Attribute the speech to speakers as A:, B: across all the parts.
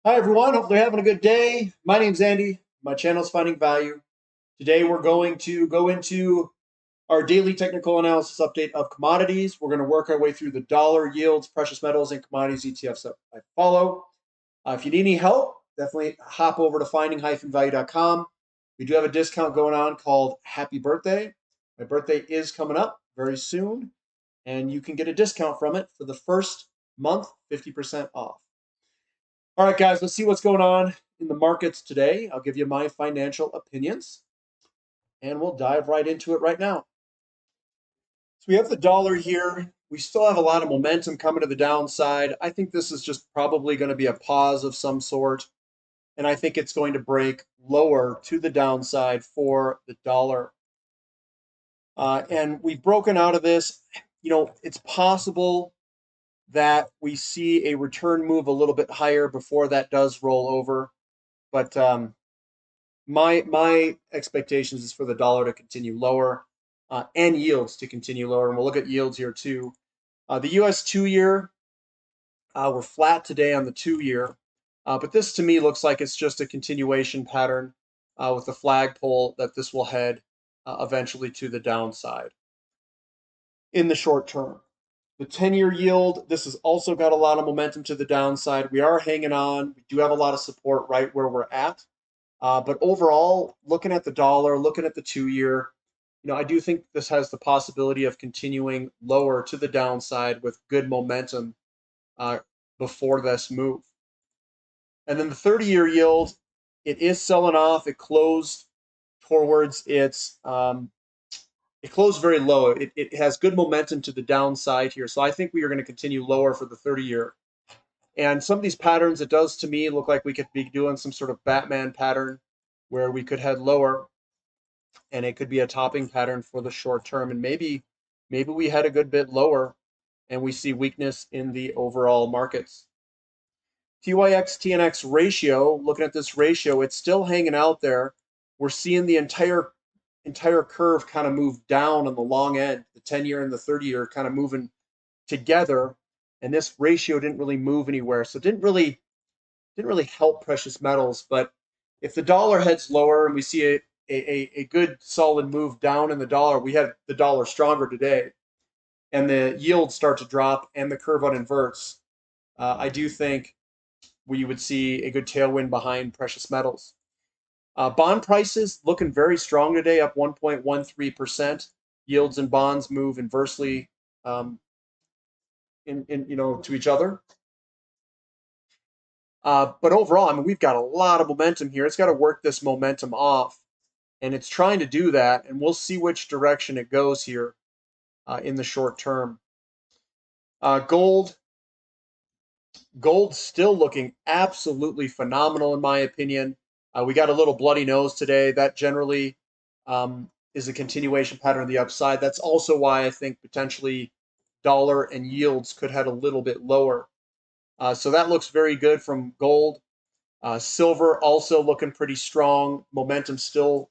A: Hi, everyone. Hopefully, you're having a good day. My name's Andy. My channel's Finding Value. Today, we're going to go into our daily technical analysis update of commodities. We're going to work our way through the dollar yields, precious metals, and commodities ETFs that I follow. If you need any help, definitely hop over to finding-value.com. We do have a discount going on called Happy Birthday. My birthday is coming up very soon, and you can get a discount from it for the first month, 50% off. All right, guys, let's see what's going on in the markets today. I'll give you my financial opinions, and we'll dive right into it right now. So we have the dollar here. We still have a lot of momentum coming to the downside. I think this is just probably going to be a pause of some sort, and I think it's going to break lower to the downside for the dollar. And we've broken out of this. It's possible that we see a return move a little bit higher before that does roll over. But my expectations is for the dollar to continue lower and yields to continue lower. And we'll look at yields here too. The U.S. 2-year, we're flat today on the 2-year. But this to me looks like it's just a continuation pattern with the flagpole that this will head eventually to the downside in the short term. The 10-year yield, this has also got a lot of momentum to the downside. We are hanging on. We do have a lot of support right where we're at. But overall, looking at the dollar, looking at the 2-year, I do think this has the possibility of continuing lower to the downside with good momentum before this move. And then the 30-year yield, it is selling off. It closed towards it closed very low. It has good momentum to the downside here. So I think we are going to continue lower for the 30-year. And some of these patterns, it does to me look like we could be doing some sort of Batman pattern where we could head lower, and it could be a topping pattern for the short term. And maybe we head a good bit lower and we see weakness in the overall markets. TYX TNX ratio, looking at this ratio, it's still hanging out there. We're seeing the entire curve kind of move down on the long end, the 10-year and the 30-year kind of moving together, and this ratio didn't really move anywhere. So it didn't really help precious metals. But if the dollar heads lower and we see a good solid move down in the dollar, we had the dollar stronger today, and the yields start to drop and the curve uninverts, I do think we would see a good tailwind behind precious metals. Bond prices looking very strong today, up 1.13%. Yields and bonds move inversely to each other. But overall, I mean, we've got a lot of momentum here. It's got to work this momentum off, and it's trying to do that, and we'll see which direction it goes here in the short term. Gold still looking absolutely phenomenal in my opinion. We got a little bloody nose today. That generally is a continuation pattern on the upside. That's also why I think potentially dollar and yields could head a little bit lower. So that looks very good from gold. Silver also looking pretty strong. Momentum still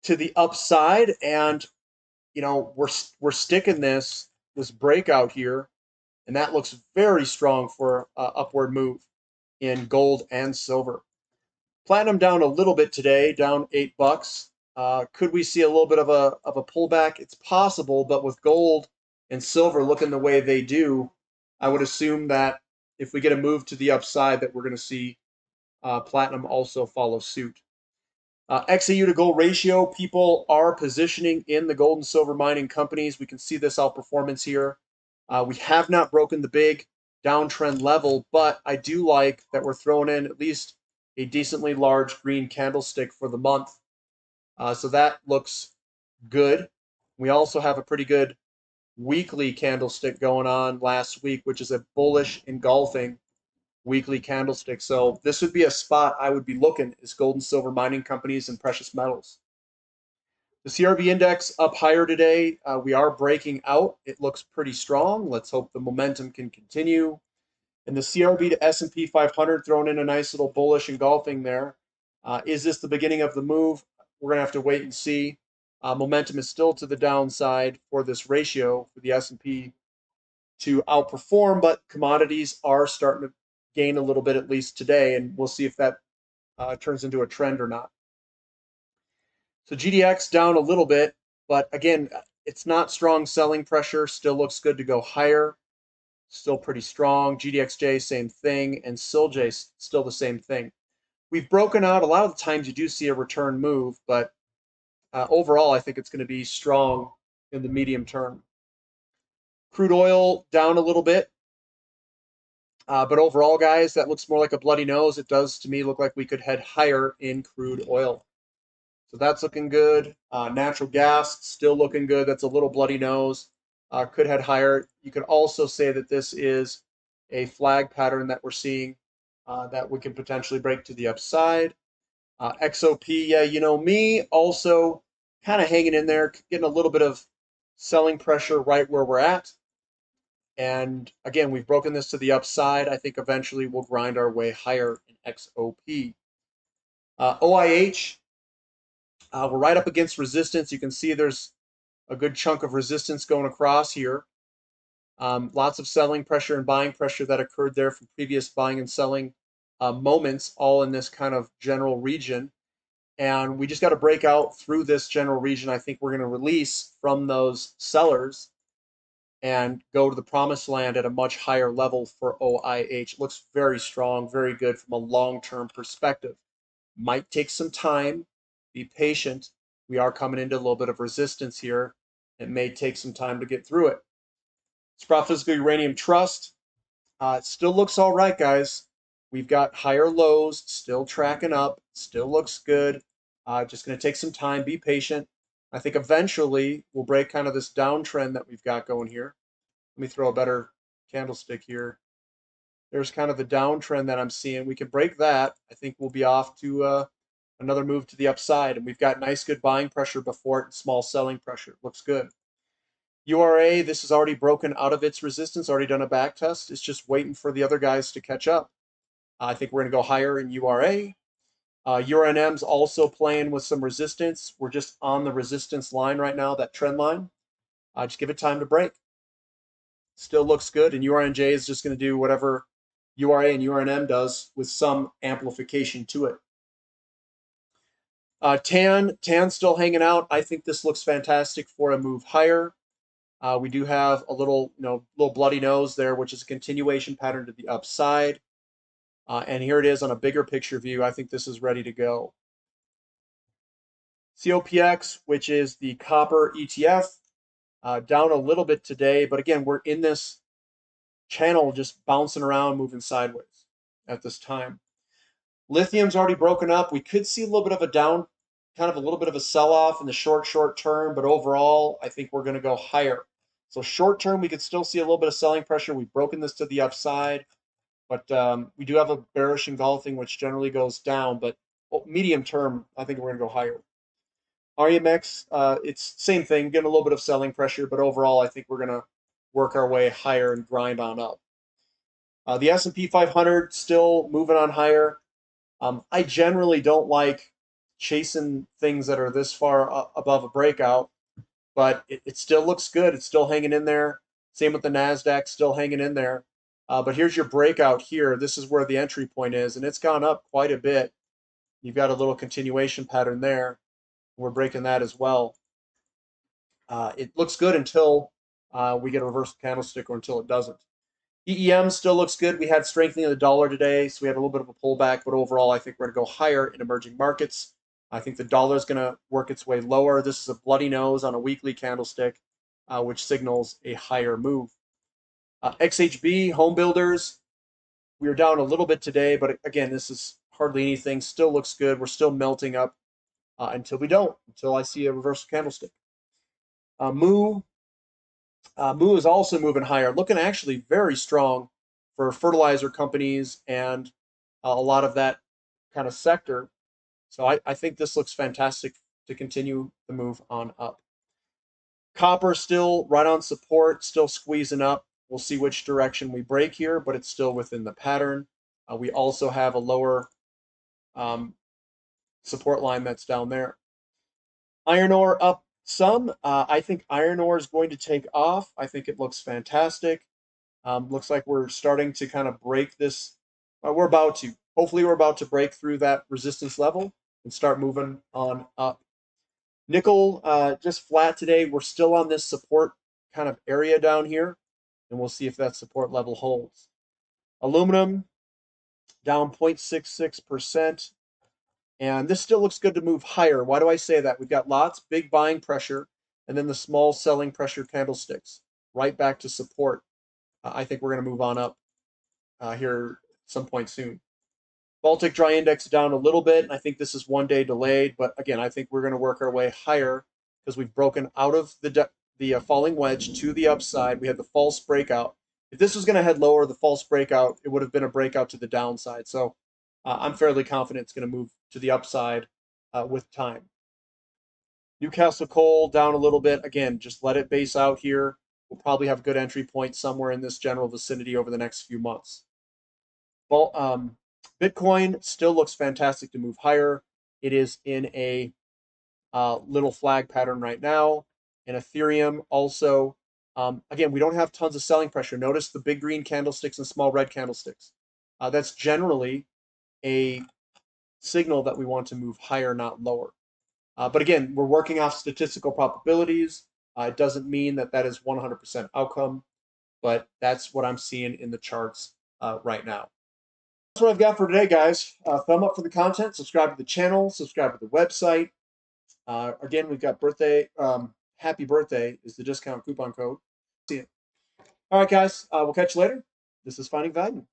A: to the upside, and we're sticking this breakout here, and that looks very strong for upward move in gold and silver. Platinum down a little bit today, down $8. Could we see a little bit of a pullback? It's possible, but with gold and silver looking the way they do, I would assume that if we get a move to the upside, that we're going to see platinum also follow suit. XAU to gold ratio, people are positioning in the gold and silver mining companies. We can see this outperformance here. We have not broken the big downtrend level, but I do like that we're throwing in at least a decently large green candlestick for the month. So that looks good. We also have a pretty good weekly candlestick going on last week, which is a bullish engulfing weekly candlestick. So this would be a spot I would be looking, is gold and silver mining companies and precious metals. The CRB index up higher today. We are breaking out. It looks pretty strong. Let's hope the momentum can continue. And the CRB to S&P 500 throwing in a nice little bullish engulfing there. Is this the beginning of the move? We're going to have to wait and see. Momentum is still to the downside for this ratio for the S&P to outperform, but commodities are starting to gain a little bit at least today, and we'll see if that turns into a trend or not. So GDX down a little bit, but again, it's not strong selling pressure. Still looks good to go higher. Still pretty strong. GDXJ, same thing, and SILJ, still the same thing. We've broken out. A lot of the times you do see a return move, but overall, I think it's going to be strong in the medium term. Crude oil down a little bit. But overall, guys, that looks more like a bloody nose. It does, to me, look like we could head higher in crude oil. So that's looking good. Natural gas still looking good. That's a little bloody nose. Could head higher. You could also say that this is a flag pattern that we're seeing that we can potentially break to the upside. XOP, yeah, you know me, also kind of hanging in there, getting a little bit of selling pressure right where we're at. And again, we've broken this to the upside. I think eventually we'll grind our way higher in XOP. OIH, we're right up against resistance. You can see there's a good chunk of resistance going across here. Lots of selling pressure and buying pressure that occurred there from previous buying and selling moments, all in this kind of general region. And we just got to break out through this general region. I think we're going to release from those sellers and go to the promised land at a much higher level for OIH. Looks very strong, very good from a long-term perspective. Might take some time. Be patient. We are coming into a little bit of resistance here. It may take some time to get through it. Sprott Physical Uranium Trust. It still looks all right, guys. We've got higher lows, still tracking up, still looks good. Just going to take some time, be patient. I think eventually we'll break kind of this downtrend that we've got going here. Let me throw a better candlestick here. There's kind of the downtrend that I'm seeing. We can break that. I think we'll be off to another move to the upside. And we've got nice, good buying pressure before it and small selling pressure. Looks good. URA, this has already broken out of its resistance, already done a back test. It's just waiting for the other guys to catch up. I think we're going to go higher in URA. URNM's also playing with some resistance. We're just on the resistance line right now, that trend line. Just give it time to break. Still looks good, and URNJ is just going to do whatever URA and URNM does with some amplification to it. TAN still hanging out. I think this looks fantastic for a move higher. We do have a little bloody nose there, which is a continuation pattern to the upside. And here it is on a bigger picture view. I think this is ready to go. COPX, which is the copper ETF, down a little bit today. But again, we're in this channel just bouncing around, moving sideways at this time. Lithium's already broken up. We could see a little bit of a down, kind of a little bit of a sell-off in the short term. But overall, I think we're going to go higher. So short term, we could still see a little bit of selling pressure. We've broken this to the upside. But we do have a bearish engulfing, which generally goes down. But medium term, I think we're going to go higher. REMX, it's same thing, getting a little bit of selling pressure. But overall, I think we're going to work our way higher and grind on up. The S&P 500 still moving on higher. I generally don't like chasing things that are this far above a breakout. But it still looks good. It's still hanging in there. Same with the NASDAQ, still hanging in there. But here's your breakout here. This is where the entry point is, and it's gone up quite a bit. You've got a little continuation pattern there. We're breaking that as well. It looks good until we get a reverse candlestick or until it doesn't. EEM still looks good. We had strengthening of the dollar today, so we had a little bit of a pullback, but overall, I think we're going to go higher in emerging markets. I think the dollar is going to work its way lower. This is a bloody nose on a weekly candlestick, which signals a higher move. XHB, home builders, we are down a little bit today, but again, this is hardly anything. Still looks good. We're still melting up until we don't, until I see a reversal candlestick. Moo is also moving higher, looking actually very strong for fertilizer companies and a lot of that kind of sector. So I think this looks fantastic to continue the move on up. Copper still right on support, still squeezing up. We'll see which direction we break here, but it's still within the pattern. We also have a lower support line that's down there. Iron ore up some. I think iron ore is going to take off. I think it looks fantastic. Looks like we're starting to kind of break this we're about to. Hopefully, we're about to break through that resistance level and start moving on up. Nickel just flat today. We're still on this support kind of area down here, and we'll see if that support level holds. Aluminum down 0.66%. And this still looks good to move higher. Why do I say that? We've got lots, big buying pressure, and then the small selling pressure candlesticks right back to support. I think we're going to move on up here some point soon. Baltic Dry Index down a little bit, and I think this is 1 day delayed. But again, I think we're going to work our way higher because we've broken out of the falling wedge to the upside. We had the false breakout. If this was going to head lower, the false breakout, it would have been a breakout to the downside. So I'm fairly confident it's going to move to the upside with time. Newcastle coal down a little bit. Again, just let it base out here. We'll probably have a good entry point somewhere in this general vicinity over the next few months. Well, Bitcoin still looks fantastic to move higher. It is in a little flag pattern right now. And Ethereum also, again, we don't have tons of selling pressure. Notice the big green candlesticks and small red candlesticks. That's generally a signal that we want to move higher, not lower. But again, we're working off statistical probabilities. It doesn't mean that that is 100% outcome, but that's what I'm seeing in the charts right now. That's what I've got for today, guys. Thumb up for the content, subscribe to the channel, subscribe to the website. Again, we've got birthday. Happy birthday is the discount coupon code. See you. All right, guys. We'll catch you later. This is Finding Value.